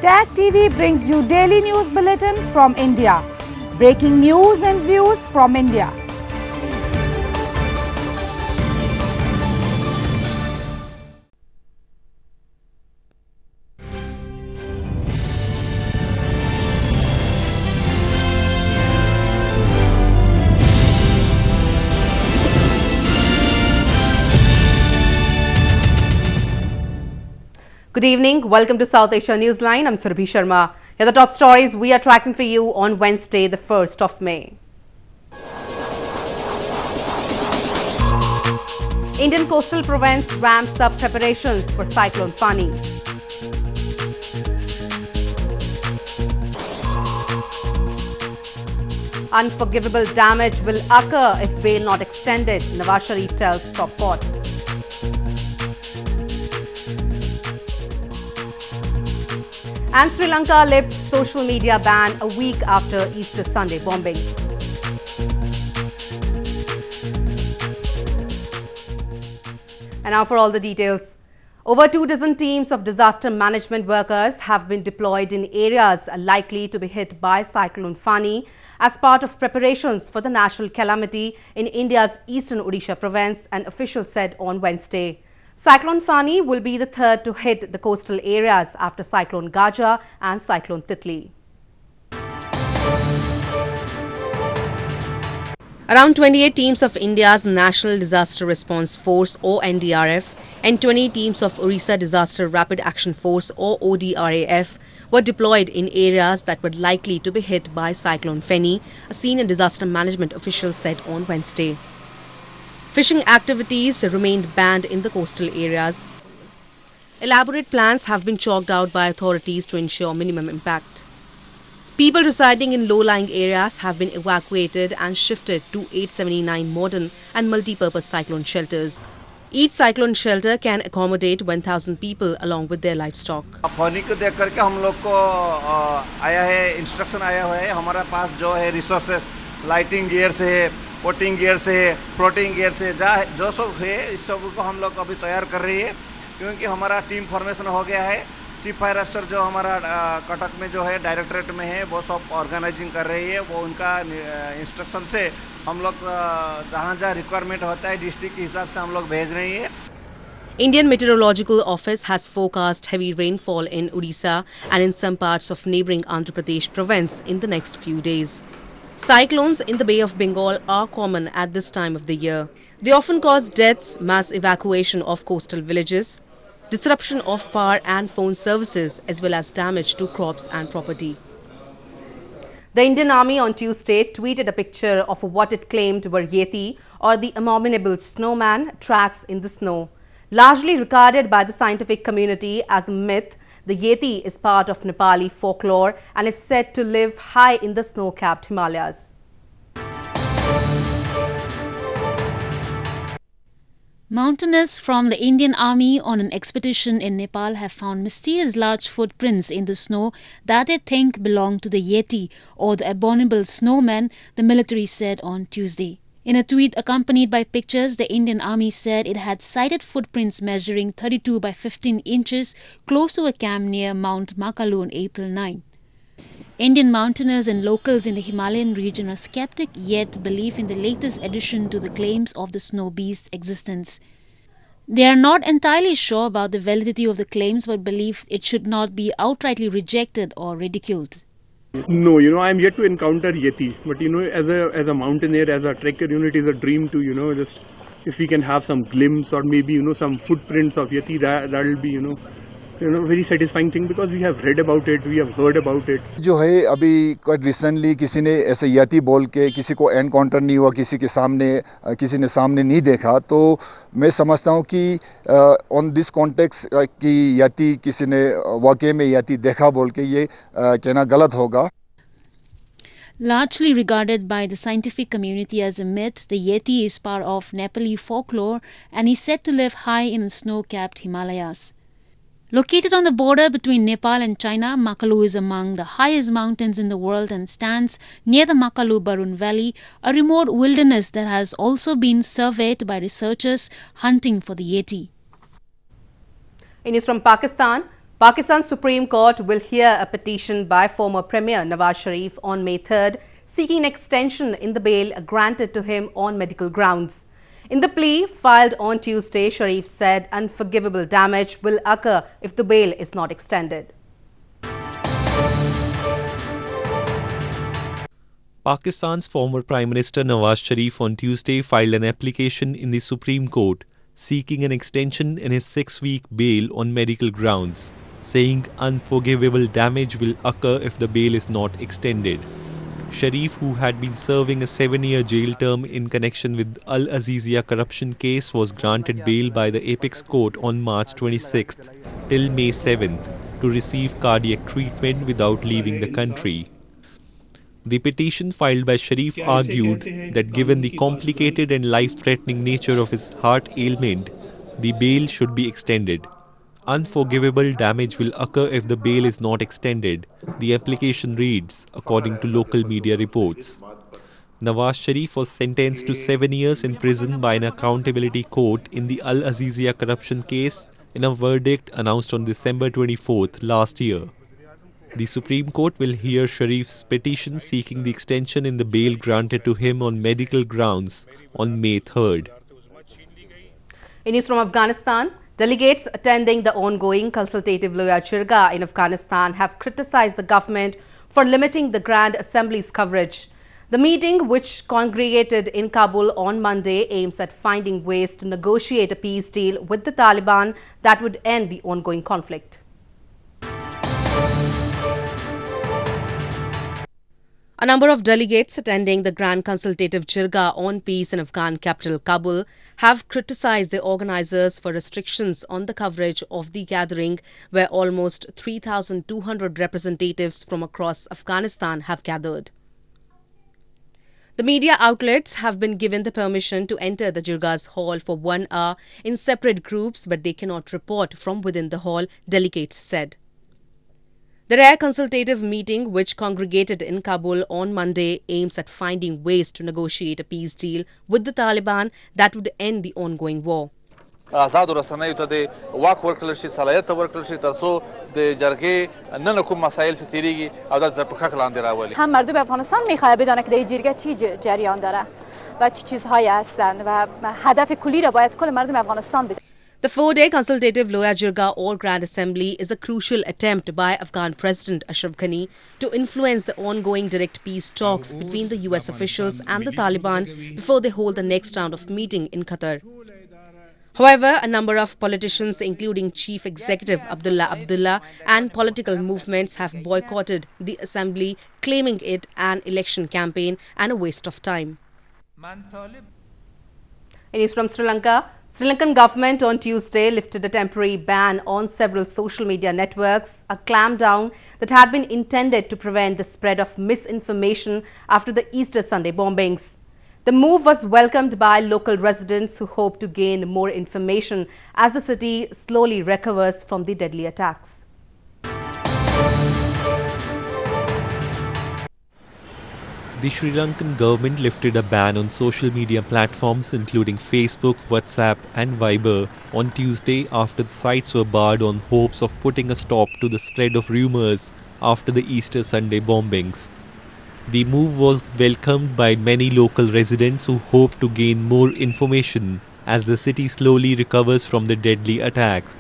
Tag TV brings you daily news bulletin from India. Breaking news and views from India. Good evening. Welcome to South Asia Newsline. I'm Surabhi Sharma. Here are the top stories we are tracking for you on Wednesday, the 1st of May. Indian coastal province ramps up preparations for Cyclone Fani. Unforgivable damage will occur if bail not extended, Nawaz Sharif tells top court. And Sri Lanka lifts social media ban a week after Easter Sunday bombings. And now for all the details. Over 24 teams of disaster management workers have been deployed in areas likely to be hit by Cyclone Fani as part of preparations for the national calamity in India's eastern Odisha province, an official said on Wednesday. Cyclone Fani will be the third to hit the coastal areas after Cyclone Gaja and Cyclone Titli. Around 28 teams of India's National Disaster Response Force or NDRF and 20 teams of Orissa Disaster Rapid Action Force or ODRAF were deployed in areas that were likely to be hit by Cyclone Fani, a senior disaster management official said on Wednesday. Fishing activities remained banned in the coastal areas. Elaborate plans have been chalked out by authorities to ensure minimum impact. People residing in low-lying areas have been evacuated and shifted to 879 modern and multi-purpose cyclone shelters. Each cyclone shelter can accommodate 1,000 people along with their livestock. Funny को देख करके हम लोग को आया है instruction आया हुआ है हमारा पास जो है रिसोर्सेस लाइटिंग गियर से पोटिंग गियर से फ्लोटिंग गियर से जो सब है इस सब को हम लोग अभी तैयार कर रही है क्योंकि हमारा टीम फॉर्मेशन हो गया है चीफ फायर अफसर जो हमारा कटक में जो है डायरेक्टरेट में है वो सब ऑर्गेनाइजिंग कर रही है वो उनका इंस्ट्रक्शन से हम लोग जहाँ जहाँ रिक्वायरमेंट होता है डिस्ट्रिक्ट के हिसाब से हम लोग भेज रही है. Indian Meteorological Office has forecast heavy rainfall in Odisha and in some parts of neighbouring Andhra Pradesh province in the next few days. Cyclones in the Bay of Bengal are common at this time of the year. They often cause deaths, mass evacuation of coastal villages, disruption of power and phone services, as well as damage to crops and property. The Indian Army on Tuesday tweeted a picture of what it claimed were Yeti, or the abominable snowman, tracks in the snow. Largely regarded by the scientific community as a myth, the Yeti is part of Nepali folklore and is said to live high in the snow-capped Himalayas. Mountaineers from the Indian Army on an expedition in Nepal have found mysterious large footprints in the snow that they think belong to the Yeti or the abominable snowman, the military said on Tuesday. In a tweet accompanied by pictures, the Indian Army said it had sighted footprints measuring 32 by 15 inches close to a camp near Mount Makalu on April 9. Indian mountaineers and locals in the Himalayan region are skeptic yet believe in the latest addition to the claims of the snow beast's existence. They are not entirely sure about the validity of the claims but believe it should not be outrightly rejected or ridiculed. No, I am yet to encounter Yeti, but as a mountaineer, as a trekker, it is a dream to, just if we can have some glimpse or maybe, some footprints of Yeti, that will be, very satisfying thing because we have read about it, we have heard about it. जो है अभी recently किसी ने ऐसे यति बोल के किसी को एनकाउंटर नहीं हुआ किसी ने सामने नहीं देखा तो मैं समझता हूँ कि ऑन दिस कॉन्टेक्स्ट कि यति किसी ने वाकई में यति देखा बोल के ये कहना गलत होगा. Largely regarded by the scientific community as a myth, the Yeti is part of Nepali folklore and is said to live high in the snow-capped Himalayas. Located on the border between Nepal and China, Makalu is among the highest mountains in the world and stands near the Makalu-Barun Valley, a remote wilderness that has also been surveyed by researchers hunting for the Yeti. In news from Pakistan, Pakistan's Supreme Court will hear a petition by former Premier Nawaz Sharif on May 3rd, seeking an extension in the bail granted to him on medical grounds. In the plea filed on Tuesday, Sharif said unforgivable damage will occur if the bail is not extended. Pakistan's former Prime Minister Nawaz Sharif on Tuesday filed an application in the Supreme Court seeking an extension in his 6-week bail on medical grounds, saying unforgivable damage will occur if the bail is not extended. Sharif, who had been serving a 7-year jail term in connection with Al Azizia corruption case, was granted bail by the Apex Court on March 26th till May 7th to receive cardiac treatment without leaving the country. The petition filed by Sharif argued that given the complicated and life-threatening nature of his heart ailment, the bail should be extended. Unforgivable damage will occur if the bail is not extended, the application reads, according to local media reports. Nawaz Sharif was sentenced to 7 years in prison by an accountability court in the Al Azizia corruption case in a verdict announced on December 24th last year. The Supreme Court will hear Sharif's petition seeking the extension in the bail granted to him on medical grounds on May 3rd. In news from Afghanistan, delegates attending the ongoing consultative Loya Jirga in Afghanistan have criticized the government for limiting the Grand Assembly's coverage. The meeting, which congregated in Kabul on Monday, aims at finding ways to negotiate a peace deal with the Taliban that would end the ongoing conflict. A number of delegates attending the Grand Consultative Jirga on Peace in Afghan capital Kabul have criticized the organizers for restrictions on the coverage of the gathering, where almost 3,200 representatives from across Afghanistan have gathered. The media outlets have been given the permission to enter the Jirga's hall for 1 hour in separate groups, but they cannot report from within the hall, delegates said. The rare consultative meeting, which congregated in Kabul on Monday, aims at finding ways to negotiate a peace deal with the Taliban that would end the ongoing war. آزاد رسنیو ته د واک ورکړل شي، صلاحیت ورکړل شي ترڅو د جرګې نن کوم مسایل چې تیریږي او د پخک لاندې راولي. هم مردم افغانستان میخواد بدونه که در جرگه چی جریان داره و چه چیزهایی هستن و هدف کلی را باید کل مردم افغانستان بدونه. The 4-day consultative Loya Jirga or Grand Assembly is a crucial attempt by Afghan President Ashraf Ghani to influence the ongoing direct peace talks between the US officials and the Taliban before they hold the next round of meeting in Qatar. However, a number of politicians, including Chief Executive Abdullah and political movements, have boycotted the assembly, claiming it an election campaign and a waste of time. In news from Sri Lanka, Sri Lankan government on Tuesday lifted a temporary ban on several social media networks, a clampdown that had been intended to prevent the spread of misinformation after the Easter Sunday bombings. The move was welcomed by local residents who hope to gain more information as the city slowly recovers from the deadly attacks. The Sri Lankan government lifted a ban on social media platforms including Facebook, WhatsApp and Viber on Tuesday after the sites were barred on hopes of putting a stop to the spread of rumours after the Easter Sunday bombings. The move was welcomed by many local residents who hope to gain more information as the city slowly recovers from the deadly attacks.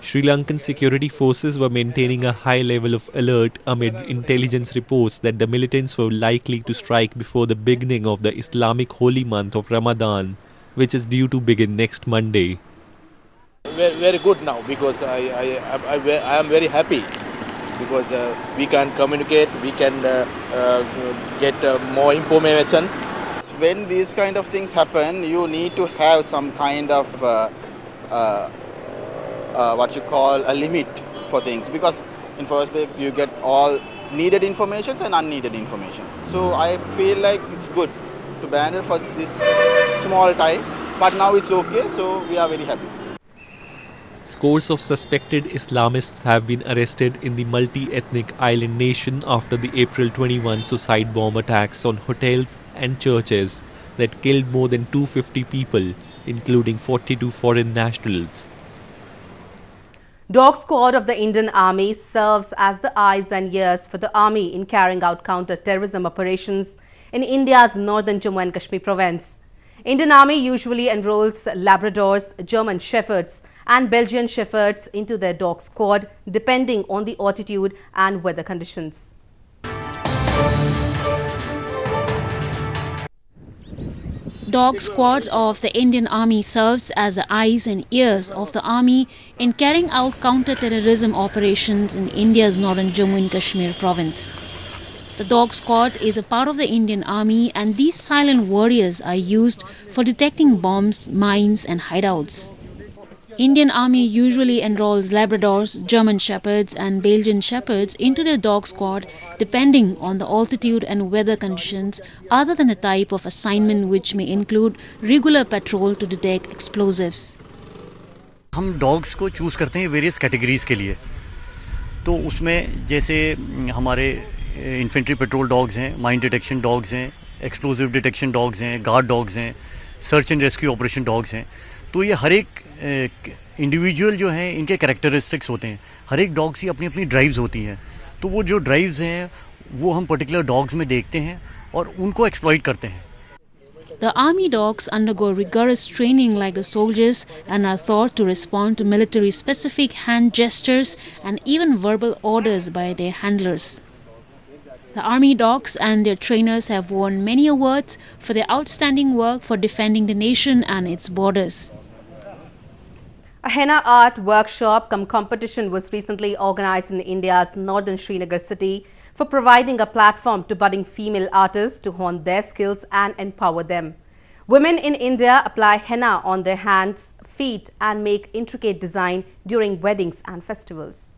Sri Lankan security forces were maintaining a high level of alert amid intelligence reports that the militants were likely to strike before the beginning of the Islamic holy month of Ramadan, which is due to begin next Monday. Very good now because I am very happy because we can communicate, we can get more information. When these kind of things happen, you need to have some kind of what you call a limit for things, because in first place you get all needed information and unneeded information. So I feel like it's good to ban it for this small time, but now it's okay, so we are very happy. Scores of suspected Islamists have been arrested in the multi-ethnic island nation after the April 21 suicide bomb attacks on hotels and churches that killed more than 250 people, including 42 foreign nationals. Dog Squad of the Indian Army serves as the eyes and ears for the Army in carrying out counter-terrorism operations in India's northern Jammu and Kashmir province. Indian Army usually enrolls Labradors, German Shepherds and Belgian Shepherds into their dog squad depending on the altitude and weather conditions. Dog Squad of the Indian Army serves as the eyes and ears of the Army in carrying out counter-terrorism operations in India's northern Jammu and Kashmir province. The Dog Squad is a part of the Indian Army, and these silent warriors are used for detecting bombs, mines and hideouts. Indian Army usually enrolls Labradors, German Shepherds and Belgian Shepherds into their dog squad depending on the altitude and weather conditions, other than the type of assignment, which may include regular patrol to detect explosives. हम dogs को choose करते हैं various categories के लिए, तो उसमें जैसे हमारे इन्फेंट्री पेट्रोल डॉग्स हैं, माइन डिटेक्शन डॉग्स हैं, एक्सप्लोजिव डिटेक्शन डॉग्स हैं, गार्ड डॉग्स हैं, search and rescue operation dogs हैं। तो ये हर एक इंडिविजुअल जो हैं इनके कैरेक्टरिस्टिक्स होते हैं। हर एक डॉग्स की अपनी अपनी ड्राइव्स होती हैं, तो वो जो ड्राइव्स हैं वो हम पर्टिकुलर डॉग्स में देखते हैं और उनको एक्सप्लॉइट करते हैं। The army dogs undergo rigorous training like the soldiers and are taught to respond to military-specific hand gestures and even verbal orders by their handlers. The army dogs and their trainers have won many awards for their outstanding work for defending the nation and its borders. A henna art workshop cum competition was recently organized in India's northern Srinagar city for providing a platform to budding female artists to hone their skills and empower them. Women in India apply henna on their hands, feet and make intricate design during weddings and festivals.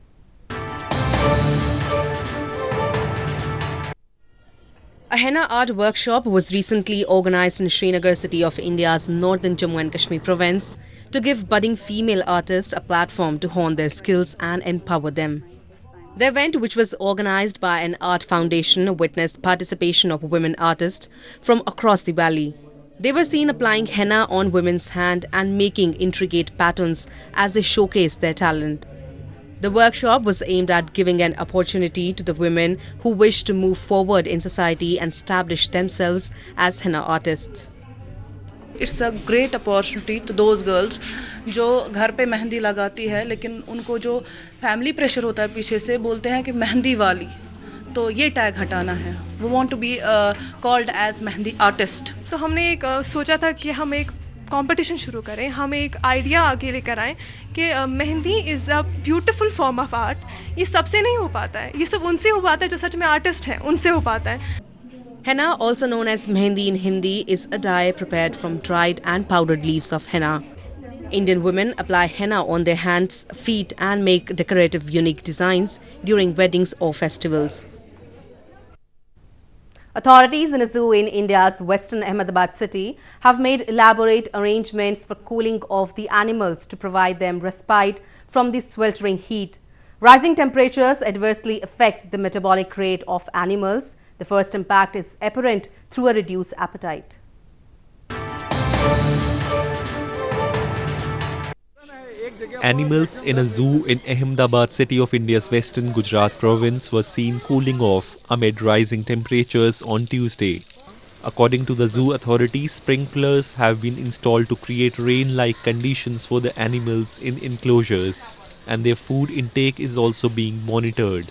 A henna art workshop was recently organized in Srinagar city of India's northern Jammu and Kashmir province to give budding female artists a platform to hone their skills and empower them. The event, which was organized by an art foundation, witnessed participation of women artists from across the valley. They were seen applying henna on women's hand and making intricate patterns as they showcased their talent. The workshop was aimed at giving an opportunity to the women who wish to move forward in society and establish themselves as henna artists. It's a great opportunity to those girls जो घर पे मेहंदी लगाती है, लेकिन उनको जो family pressure होता है पीछे से, बोलते हैं कि मेहंदी वाली, तो ये टैग हटाना है. We want to be called as mehndi artist. तो हमने एक सोचा था कि हम एक कंपटीशन शुरू करें, हम एक आइडिया आगे लेकर आएँ कि mehndi is a beautiful form of art. ये सबसे नहीं हो पाता है, ये सब उनसे हो पाता है जो सच में आर्टिस्ट हैं, उनसे हो पाता है. Henna, also known as mehendi in Hindi, is a dye prepared from dried and powdered leaves of henna. Indian women apply henna on their hands, feet and make decorative unique designs during weddings or festivals. Authorities in a zoo in India's western Ahmedabad city have made elaborate arrangements for cooling off the animals to provide them respite from the sweltering heat. Rising temperatures adversely affect the metabolic rate of animals. The first impact is apparent through a reduced appetite. Animals in a zoo in Ahmedabad city of India's western Gujarat province were seen cooling off amid rising temperatures on Tuesday. According to the zoo authorities, sprinklers have been installed to create rain-like conditions for the animals in enclosures, and their food intake is also being monitored.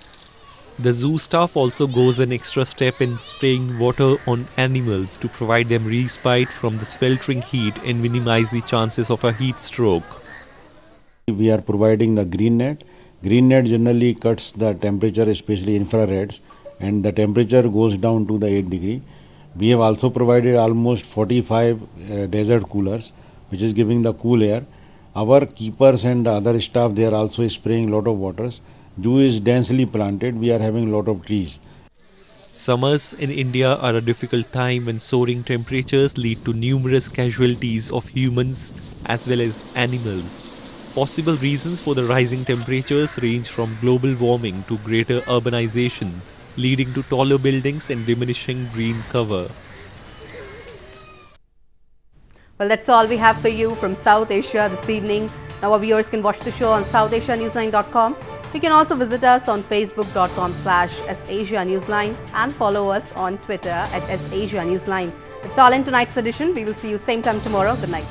The zoo staff also goes an extra step in spraying water on animals to provide them respite from the sweltering heat and minimize the chances of a heat stroke. We are providing the green net. Green net generally cuts the temperature, especially infrareds, and the temperature goes down to the 8 degree. We have also provided almost 45 desert coolers, which is giving the cool air. Our keepers and the other staff, they are also spraying a lot of waters. Zoo is densely planted. We are having a lot of trees. Summers in India are a difficult time when soaring temperatures lead to numerous casualties of humans as well as animals. Possible reasons for the rising temperatures range from global warming to greater urbanization, leading to taller buildings and diminishing green cover. Well, that's all we have for you from South Asia this evening. Now our viewers can watch the show on SouthAsiaNewsline.com. You can also visit us on Facebook.com/SAsiaNewsline and follow us on Twitter @SAsiaNewsline. That's all in tonight's edition. We will see you same time tomorrow. Good night.